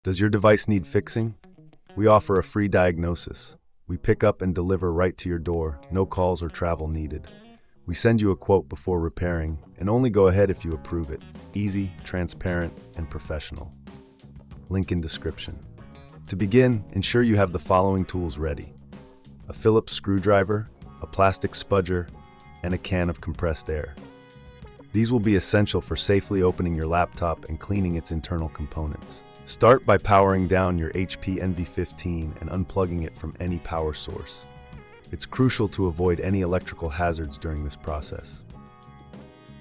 Does your device need fixing? We offer a free diagnosis. We pick up and deliver right to your door, no calls or travel needed. We send you a quote before repairing, and only go ahead if you approve it. Easy, transparent, and professional. Link in description. To begin, ensure you have the following tools ready: a Phillips screwdriver, a plastic spudger, and a can of compressed air. These will be essential for safely opening your laptop and cleaning its internal components. Start by powering down your HP Envy 15 and unplugging it from any power source. It's crucial to avoid any electrical hazards during this process.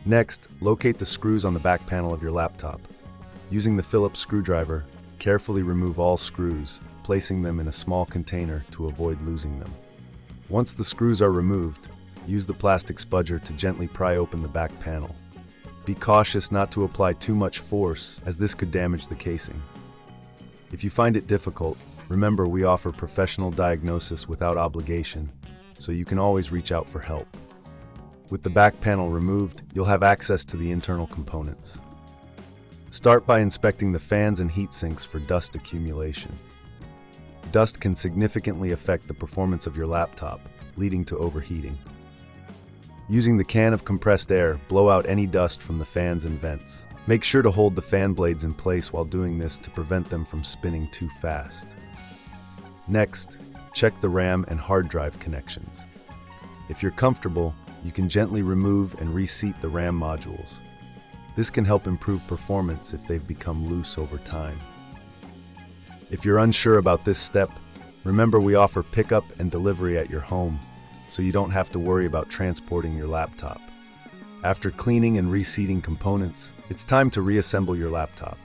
Next, locate the screws on the back panel of your laptop. Using the Phillips screwdriver, carefully remove all screws, placing them in a small container to avoid losing them. Once the screws are removed, use the plastic spudger to gently pry open the back panel. Be cautious not to apply too much force, as this could damage the casing. If you find it difficult, remember we offer professional diagnosis without obligation, so you can always reach out for help. With the back panel removed, you'll have access to the internal components. Start by inspecting the fans and heat sinks for dust accumulation. Dust can significantly affect the performance of your laptop, leading to overheating. Using the can of compressed air, blow out any dust from the fans and vents. Make sure to hold the fan blades in place while doing this to prevent them from spinning too fast. Next, check the RAM and hard drive connections. If you're comfortable, you can gently remove and reseat the RAM modules. This can help improve performance if they've become loose over time. If you're unsure about this step, remember we offer pickup and delivery at your home, so you don't have to worry about transporting your laptop. After cleaning and reseating components, it's time to reassemble your laptop.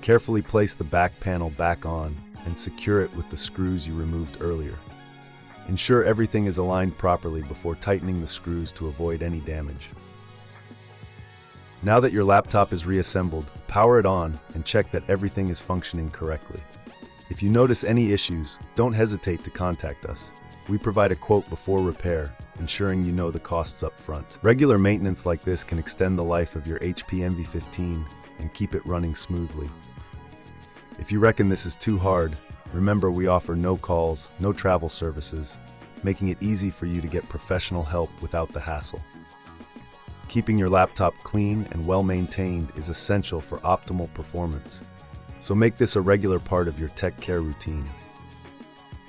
Carefully place the back panel back on and secure it with the screws you removed earlier. Ensure everything is aligned properly before tightening the screws to avoid any damage. Now that your laptop is reassembled, power it on and check that everything is functioning correctly. If you notice any issues, don't hesitate to contact us. We provide a quote before repair, ensuring you know the costs up front. Regular maintenance like this can extend the life of your HP Envy 15 and keep it running smoothly. If you reckon this is too hard, remember we offer no calls, no travel services, making it easy for you to get professional help without the hassle. Keeping your laptop clean and well-maintained is essential for optimal performance, so make this a regular part of your tech care routine.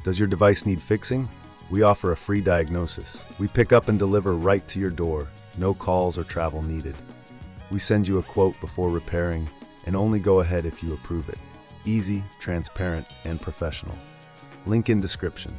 Does your device need fixing? We offer a free diagnosis. We pick up and deliver right to your door, no calls or travel needed. We send you a quote before repairing, and only go ahead if you approve it. Easy, transparent, and professional. Link in description.